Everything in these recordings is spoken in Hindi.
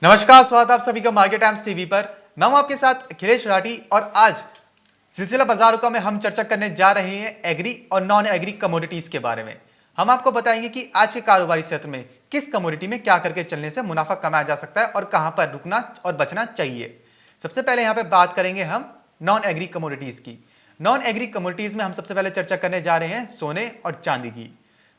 नमस्कार, स्वागत आप सभी का मार्केट टाइम्स टीवी पर। मैं हूं आपके साथ अखिलेश राठी और आज सिलसिला बाजारों का में हम चर्चा करने जा रहे हैं एग्री और नॉन एग्री कमोडिटीज के बारे में। हम आपको बताएंगे कि आज के कारोबारी सत्र में किस कमोडिटी में क्या करके चलने से मुनाफा कमाया जा सकता है और कहां पर रुकना और बचना चाहिए। सबसे पहले यहाँ पे बात करेंगे हम नॉन एग्री कमोडिटीज की। नॉन एग्री कमोडिटीज में हम सबसे पहले चर्चा करने जा रहे हैं सोने और चांदी की।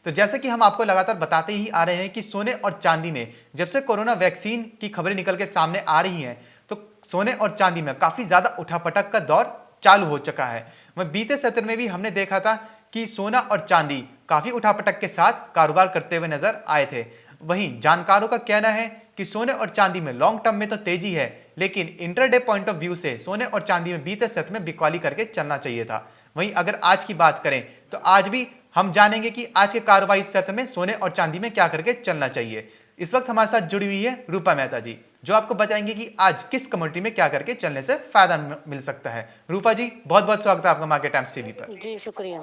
तो जैसे कि हम आपको लगातार बताते ही आ रहे हैं कि सोने और चांदी में जब से कोरोना वैक्सीन की खबरें निकल के सामने आ रही हैं तो सोने और चांदी में काफी ज्यादा उठापटक का दौर चालू हो चुका है। वह बीते सत्र में भी हमने देखा था कि सोना और चांदी काफी उठापटक के साथ कारोबार करते हुए नजर आए थे। वहीं जानकारों का कहना है कि सोने और चांदी में लॉन्ग टर्म में तो तेजी है, लेकिन इंटरडे पॉइंट ऑफ व्यू से सोने और चांदी में बीते सत्र में बिकवाली करके चलना चाहिए था। वहीं अगर आज की बात करें तो आज भी हम जानेंगे कि आज के कारोबारी सत्र में सोने और चांदी में क्या करके चलना चाहिए। इस वक्त हमारे साथ जुड़ी हुई है रूपा मेहता जी, जो आपको बताएंगे कि आज किस कमोडिटी में क्या करके चलने से फायदा मिल सकता है। रूपा जी, बहुत बहुत स्वागत है आपका मार्केट टाइम्स टीवी पर। जी शुक्रिया।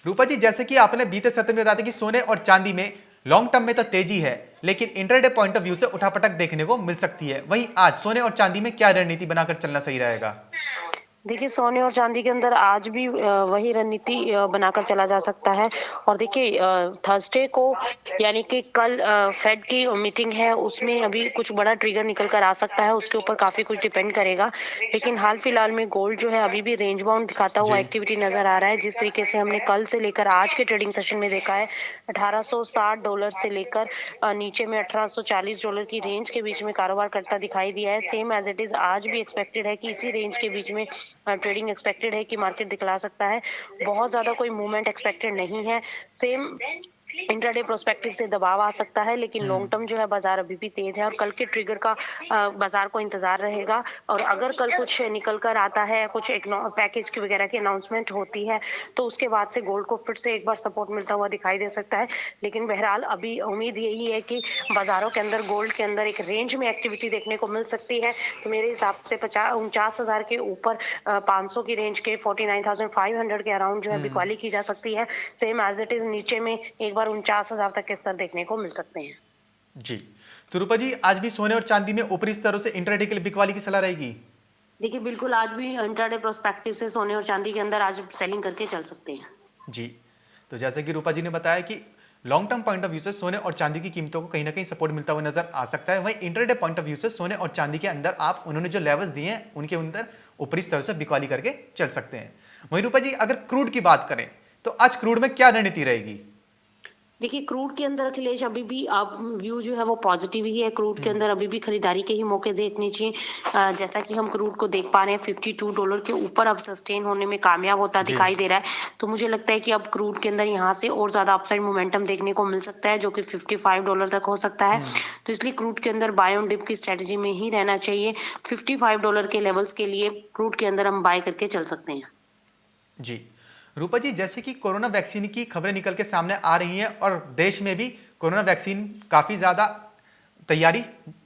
रूपा जी, जैसे कि आपने बीते सत्र में बताया कि सोने और चांदी में लॉन्ग टर्म में तो तेजी है, लेकिन इंटरडे पॉइंट ऑफ व्यू से उठापटक देखने को मिल सकती है। वहीं आज सोने और चांदी में क्या रणनीति बनाकर चलना सही रहेगा? देखिए, सोने और चांदी के अंदर आज भी वही रणनीति बनाकर चला जा सकता है। और देखिए, थर्सडे को यानी कि कल फेड की मीटिंग है, उसमें अभी कुछ बड़ा ट्रिगर निकल कर आ सकता है, उसके ऊपर काफी कुछ डिपेंड करेगा। लेकिन हाल फिलहाल में गोल्ड जो है अभी भी रेंज बाउंड दिखाता हुआ जी एक्टिविटी नजर आ रहा है। जिस तरीके से हमने कल से लेकर आज के ट्रेडिंग सेशन में देखा है, $1860 से लेकर नीचे में $1840 की रेंज के बीच में कारोबार करता दिखाई दिया है। सेम एज इट इज आज भी एक्सपेक्टेड है कि इसी रेंज के बीच में ट्रेडिंग एक्सपेक्टेड है कि मार्केट दिखला सकता है। बहुत ज्यादा कोई मूवमेंट एक्सपेक्टेड नहीं है। सेम इंट्राडे प्रोस्पेक्टिव से दबाव आ सकता है, लेकिन लॉन्ग टर्म जो है बाजार अभी भी तेज है और कल के ट्रिगर का बाजार को इंतजार रहेगा। और अगर कल कुछ निकल कर आता है, कुछ पैकेज की वगैरह की अनाउंसमेंट होती है, तो उसके बाद से गोल्ड को फिर से एक बार सपोर्ट मिलता हुआ दिखाई दे सकता है। लेकिन बहरहाल अभी उम्मीद यही है कि बाजारों के अंदर गोल्ड के अंदर एक रेंज में एक्टिविटी देखने को मिल सकती है। तो मेरे हिसाब से 49,000 के ऊपर 500 की रेंज के 49,500 के अराउंड जो है बिकवाली की जा सकती है। सेम एज इट इज नीचे में एक बार 49,000 तक के स्तर देखने को मिल सकते हैं। जी, तो रूपा जी, आज भी सोने और चांदी में ऊपरी स्तरों से इंट्राडे के लिए बिकवाली की सलाह रहेगी? देखिए, बिल्कुल आज भी इंट्राडे प्रोस्पेक्टिव से सोने और चांदी के अंदर आज सेलिंग करके चल सकते हैं। जी, तो जैसे कि रूपा जी ने बताया कि long term point of view से सोने और चांदी की कीमतों को कहीं ना कहीं सपोर्ट मिलता हुआ नजर आ सकता है। वहीं इंटरडे पॉइंट ऑफ व्यू से सोने और चांदी के अंदर आप उन्होंने जो लेवल्स दिए हैं उनके अंदर ऊपरी स्तर से बिकवाली करके चल सकते हैं। वहीं रूपा जी, अगर क्रूड की बात करें तो आज क्रूड में क्या रणनीति रहेगी? देखिए, क्रूड के अंदर अखिलेश अभी भी आप व्यू जो है वो पॉजिटिव ही है। क्रूड के अंदर अभी भी खरीदारी के ही मौके देखने चाहिए। जैसा कि हम क्रूड को देख पा रहे हैं, $52 के ऊपर अब सस्टेन होने में कामयाब होता जी दिखाई दे रहा है। तो मुझे लगता है कि अब क्रूड के अंदर यहाँ से और ज्यादा अपसाइड मोमेंटम देखने को मिल सकता है, जो कि $55 तक हो सकता है। तो इसलिए क्रूड के अंदर बाय ऑन डिप की स्ट्रेटेजी में ही रहना चाहिए। $55 के लेवल्स के लिए क्रूड के अंदर हम बाय करके चल सकते हैं। जी, रूपा जी, जैसे कि कोरोना वैक्सीन की खबरें निकल के सामने आ रही हैं और देश में भी कोरोना वैक्सीन काफ़ी ज़्यादा तैयारी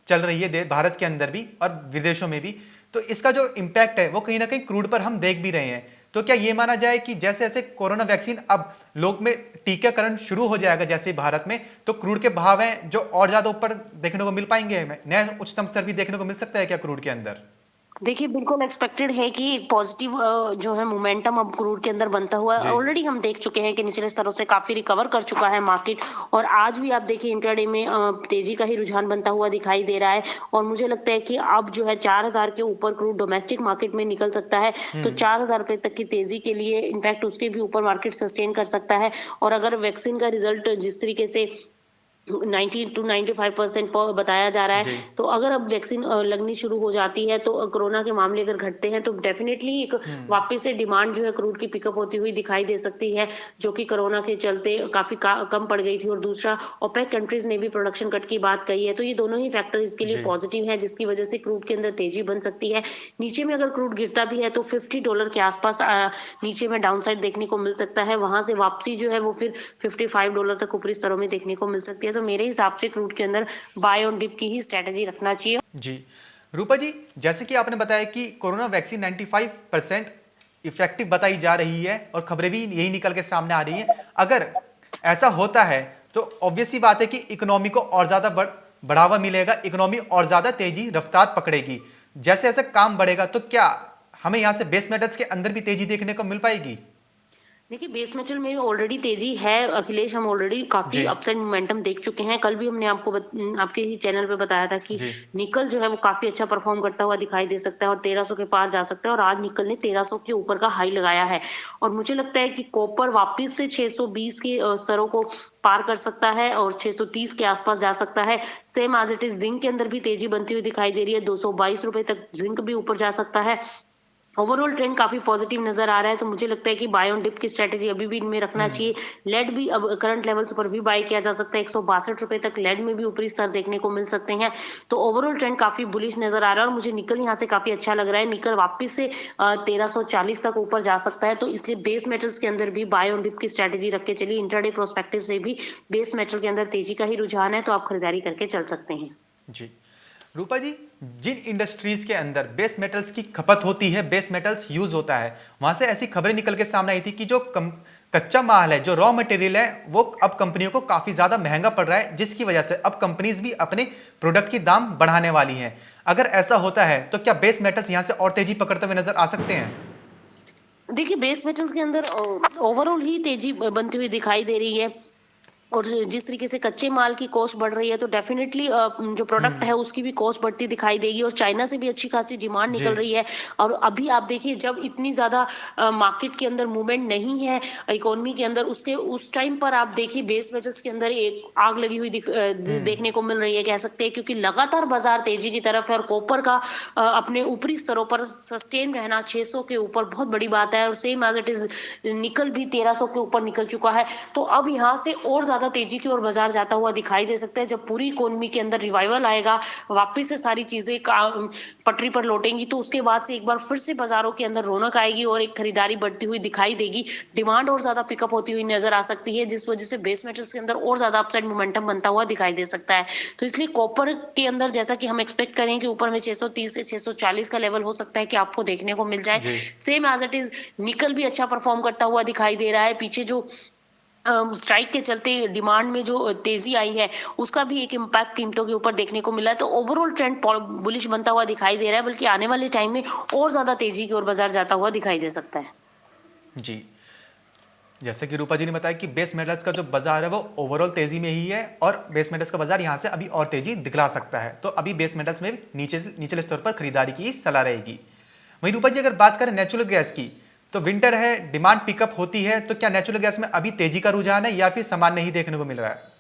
चल रही है, भारत के अंदर भी और विदेशों में भी। तो इसका जो इम्पैक्ट है वो कहीं ना कहीं क्रूड पर हम देख भी रहे हैं। तो क्या ये माना जाए कि जैसे जैसे कोरोना वैक्सीन अब लोग में टीकाकरण शुरू हो जाएगा जैसे भारत में, तो क्रूड के भाव हैं जो और ज़्यादा ऊपर देखने को मिल पाएंगे हमें, नया उच्चतम स्तर भी देखने को मिल सकता है क्या क्रूड के अंदर? देखिए, बिल्कुल एक्सपेक्टेड है कि एक पॉजिटिव जो है मोमेंटम अब क्रूड के अंदर बनता हुआ जी ऑलरेडी हम देख चुके हैं कि निचले स्तरों से काफी रिकवर कर चुका है मार्केट। और आज भी आप देखिए इंट्राडे में तेजी का ही रुझान बनता हुआ दिखाई दे रहा है। और मुझे लगता है कि अब जो है 4,000 के ऊपर क्रूड डोमेस्टिक मार्केट में निकल सकता है। तो 4,000 रुपए तक की तेजी के लिए इनफैक्ट उसके भी ऊपर मार्केट सस्टेन कर सकता है। और अगर वैक्सीन का रिजल्ट जिस तरीके से 90 to 95% बताया जा रहा है, जी तो अगर अब वैक्सीन लगनी शुरू हो जाती है, तो कोरोना के मामले अगर घटते हैं, तो डेफिनेटली एक वापस से डिमांड जो है क्रूड की पिकअप होती हुई दिखाई दे सकती है, जो कि कोरोना के चलते काफी कम पड़ गई थी। और दूसरा, ओपेक कंट्रीज ने भी प्रोडक्शन कट की बात कही है। तो ये दोनों ही फैक्टर इसके लिए जी पॉजिटिव है, जिसकी वजह से क्रूड के अंदर तेजी बन सकती है। नीचे में अगर क्रूड गिरता भी है तो $50 के आसपास नीचे में डाउन साइड देखने को मिल सकता है। वहां से वापसी जो है वो फिर $55 तक ऊपरी स्तरों में देखने को मिल सकती है। तो मेरे हिसाब से क्रूड के अंदर बाय ऑन डिप की ही स्ट्रेटेजी रखना चाहिए। जी, रूपा जी, जैसे कि आपने बताया कि कोरोना वैक्सीन 95% इफेक्टिव बताई जा रही है और खबरें भी यही निकल के सामने आ रही हैं। अगर ऐसा होता है तो ऑब्वियस सी बात है कि इकोनॉमी को और ज़्यादा बढ़ावा मिलेगा, इकोनॉमी और ज्यादा तेजी रफ्तार पकड़ेगी। जैसे जैसे काम बढ़ेगा तो क्या हमें यहाँ से बेस मेटल्स के अंदर भी तेजी देखने को मिल पाएगी? देखिए, बेस मेटल में ऑलरेडी तेजी है अखिलेश। हम ऑलरेडी काफी जी अपसाइड मोमेंटम देख चुके हैं। कल भी हमने आपके ही चैनल पे बताया था कि जी निकल जो है वो काफी अच्छा परफॉर्म करता हुआ दिखाई दे सकता है और 1300 के पार जा सकता है, और आज निकल ने 1300 के ऊपर का हाई लगाया है। और मुझे लगता है कि कॉपर वापस से 620 के स्तरों को पार कर सकता है और 630 के आसपास जा सकता है। Same as it is zinc के अंदर भी तेजी बनती हुई दिखाई दे रही है। 222 रुपए तक जिंक भी ऊपर जा सकता है। ओवरऑल ट्रेंड काफी पॉजिटिव नजर आ रहा है, तो मुझे लगता है कि बाय ऑन डिप की स्ट्रेटेजी अभी भी इनमें रखना चाहिए। लेड भी अब करंट लेवल्स पर भी बाय किया जा सकता है। 162 रुपए तक लेड में भी ऊपरी स्तर देखने को मिल सकते हैं। तो ओवरऑल ट्रेंड काफी बुलिश नजर आ रहा है और मुझे निकल यहाँ से काफी अच्छा लग रहा है। निकल वापस से 1340 तक ऊपर जा सकता है, तो इसलिए बेस मेटल्स के अंदर भी बाय ऑन डिप की स्ट्रेटेजी रख के चलिए। इंट्राडे प्रोस्पेक्टिव से भी बेस मेटल के अंदर तेजी का ही रुझान है, तो आप खरीदारी करके चल सकते हैं। जी। रूपा जी, जिन इंडस्ट्रीज के अंदर बेस मेटल्स की खपत होती है, बेस मेटल्स यूज होता है, वहां से ऐसी खबरें निकल के सामने आई थी कि जो कच्चा माल है, जो रॉ मटेरियल है, वो अब कंपनियों को काफी ज्यादा महंगा पड़ रहा है, जिसकी वजह से अब कंपनीज भी अपने प्रोडक्ट की दाम बढ़ाने वाली हैं। अगर ऐसा होता है तो क्या बेस मेटल्स यहां से और तेजी पकड़ते हुए नजर आ सकते हैं? देखिए, बेस मेटल्स के अंदर ओवरऑल ही तेजी बनती हुई दिखाई दे रही है। और जिस तरीके से कच्चे माल की कॉस्ट बढ़ रही है, तो डेफिनेटली जो प्रोडक्ट है उसकी भी कॉस्ट बढ़ती दिखाई देगी। और चाइना से भी अच्छी खासी डिमांड जी निकल रही है। और अभी आप देखिए, जब इतनी ज्यादा मार्केट के अंदर मूवमेंट नहीं है इकोनॉमी के अंदर, उसके उस टाइम पर आप देखिए बेस मेटल्स के अंदर एक आग लगी हुई देखने को मिल रही है, कह सकते हैं, क्योंकि लगातार बाजार तेजी की तरफ है। और कॉपर का अपने ऊपरी स्तरों पर सस्टेन रहना 600 के ऊपर बहुत बड़ी बात है। और सेम एज इट इज निकल भी 1300 के ऊपर निकल चुका है। तो अब यहाँ से और ज्यादा तेजी की ओर बाजार जाता हुआ दिखाई दे सकता है। जब पूरी इकोनॉमी के अंदर रिवाइवल आएगा, वापस से सारी चीजें पटरी पर लौटेंगी, तो उसके बाद से एक बार फिर से बाजारों के अंदर रौनक आएगी और एक खरीदारी बढ़ती हुई दिखाई देगी। डिमांड और ज्यादा पिकअप होती हुई नजर आ सकती है, जिस वजह से बेस मेटल्स के अंदर और ज्यादा अपसाइड मोमेंटम बनता हुआ दिखाई दे सकता है। तो इसलिए कॉपर के अंदर जैसा कि हम एक्सपेक्ट करें कि ऊपर में 630 से 640 का लेवल हो सकता है कि आपको देखने को मिल जाए। जी सेम एज इट इज निकल भी अच्छा परफॉर्म करता हुआ दिखाई दे रहा है। पीछे जो स्ट्राइक के चलते डिमांड में जो तेजी आई है, उसका भी एक इम्पैक्ट कीमतों के ऊपर देखने को मिला है। तो ओवरऑल ट्रेंड बुलिश बनता हुआ दिखाई दे रहा है, बल्कि आने वाले टाइम में और ज्यादा तेजी की ओर बाजार जाता हुआ दिखाई दे सकता है। जी। जैसे कि रूपा जी ने बताया कि बेस मेटल्स का जो बाजार है वो ओवरऑल तेजी में ही है और बेस मेटल्स का बाजार यहां से अभी और तेजी दिखला सकता है, तो अभी बेस मेटल्स में निचले स्तर पर खरीदारी की सलाह रहेगी। वहीं रूपा जी, अगर बात करें नेचुरल गैस की, तो विंटर है, डिमांड पिकअप होती है, तो क्या नेचुरल गैस में अभी तेजी का रुझान है या फिर सामान्य ही देखने को मिल रहा है?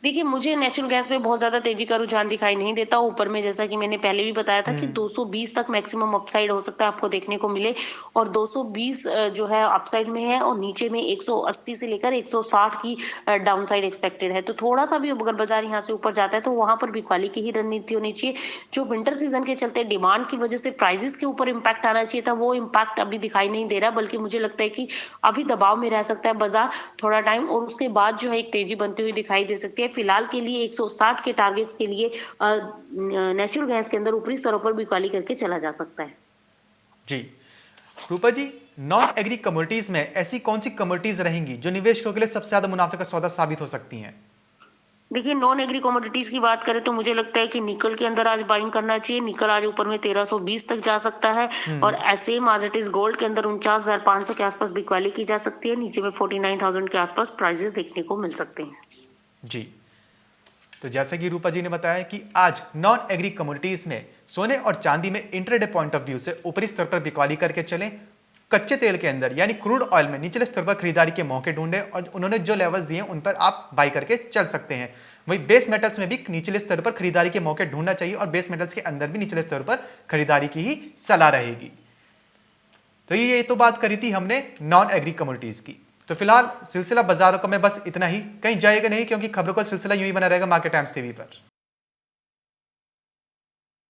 देखिए, मुझे नेचुरल गैस में बहुत ज़्यादा तेज़ी का रुझान दिखाई नहीं देता। ऊपर में जैसा कि मैंने पहले भी बताया था कि 220 तक मैक्सिमम अपसाइड हो सकता है आपको देखने को मिले। और 220 जो है अपसाइड में है, और नीचे में 180 से लेकर 160 की डाउनसाइड एक्सपेक्टेड है। तो थोड़ा-सा भी अगर बाज़ार यहाँ से ऊपर जाता है, तो वहाँ पर बिकवाली की ही रणनीति होनी चाहिए। जो विंटर सीज़न के चलते डिमांड की वजह से प्राइसेज़ के ऊपर इम्पैक्ट आना चाहिए था, वो इम्पैक्ट अभी दिखाई नहीं दे रहा, बल्कि मुझे लगता है कि अभी दबाव में रह सकता है बाज़ार थोड़ा टाइम, और उसके बाद जो है एक तेज़ी बनती हुई दिखाई दे सकती है। फिलहाल के लिए 160 के टारगेट्स के लिए नेचुरल गैस के अंदर ऊपरी स्तरों पर बिकवाली करके चला जा सकता है। जी। रूपा जी, नॉन एग्री कमोडिटीज में ऐसी कौन सी कमोडिटीज रहेंगी जो निवेशकों के लिए सबसे ज्यादा मुनाफे का सौदा साबित हो सकती हैं? देखिए, नॉन एग्री कमोडिटीज की बात करें तो मुझे लगता है कि निकल के अंदर आज बाइंग करना चाहिए। निकल आज ऊपर में 1320 तक जा सकता है। और ऐसे एज इट इज गोल्ड के अंदर 49,500 के आसपास बिकवाली की जा सकती है। नीचे में 49,000 के आसपास प्राइजेस देखने को मिल सकते हैं। जी। तो जैसे कि रूपा जी ने बताया कि आज नॉन एग्री कमोडिटीज में सोने और चांदी में इंट्राडे पॉइंट ऑफ व्यू से ऊपरी स्तर पर बिकवाली करके चलें। कच्चे तेल के अंदर यानी क्रूड ऑयल में निचले स्तर पर खरीदारी के मौके ढूंढें और उन्होंने जो लेवल्स दिए उन पर आप बाई करके चल सकते हैं। वही बेस मेटल्स में भी निचले स्तर पर खरीदारी के मौके ढूंढना चाहिए और बेस मेटल्स के अंदर भी निचले स्तर पर खरीदारी की ही सलाह रहेगी। तो ये तो बात करी थी हमने नॉन एग्री कमोडिटीज की। तो फिलहाल सिलसिला बाजारों का मैं बस इतना ही, कहीं जाएगा नहीं, क्योंकि खबरों का सिलसिला यूं ही बना रहेगा मार्केट टाइम्स टीवी पर।